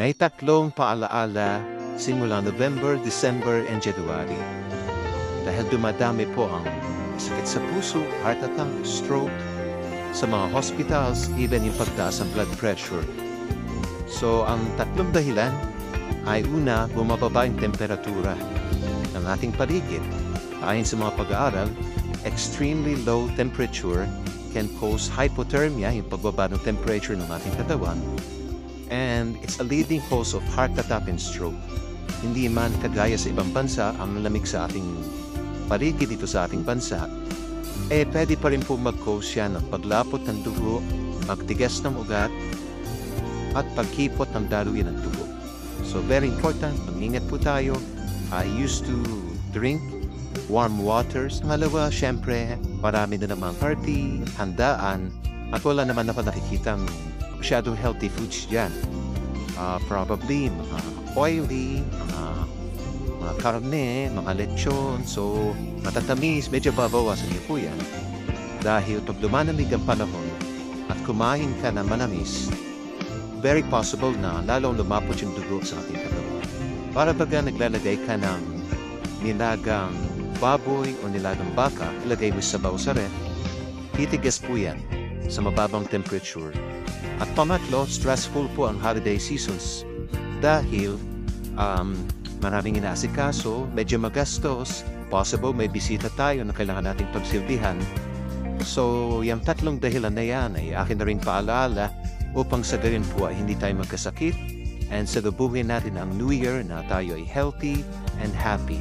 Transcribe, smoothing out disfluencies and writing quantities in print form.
May tatlong paalaala simula November, December, and January. Dahil dumadami po ang sakit sa puso, heart attack, stroke, sa mga hospitals, even yung pagtaas ng blood pressure. So, ang tatlong dahilan ay una, bumababa yung temperatura ng ating paligid. Ayon sa mga pag-aaral, extremely low temperature can cause hypothermia, yung pagbaba ng temperature ng ating katawan, and it's a leading cause of heart attack and stroke. Hindi man kagaya sa ibang bansa, ang lamig sa ating paligid dito sa ating bansa, pwede pa rin po mag-cause yan ng paglapot ng dugo, magtigas ng ugat, at pagkipot ng daluyan ng dugo. So very important, mag-ingat po tayo. I used to drink warm waters. Ngalawa, syempre, marami na namang party, handaan, at wala naman na pa nakikitang masyadong healthy foods dyan. Probably mga oily, mga karne, mga lechon. So, matatamis, medyo babawasan niyo po yan. Dahil pag lumanamig ang panahon at kumain ka na manamis, very possible na lalong lumapot yung dugo sa ating katawan. Para baga naglalagay ka ng nilagang baboy o nilagang baka, ilagay mo sa sabaw sa ref, titigas po yan sa mababang temperature. At pangatlo, stressful po ang holiday seasons dahil maraming inaasikaso, medyo magastos, possible may bisita tayo na kailangan nating pagsilbihan. So, yung tatlong dahilan na yan ay akin na rin paalala upang sa gayon po ay hindi tayo magkasakit and salubungin natin ang New Year na tayo ay healthy and happy.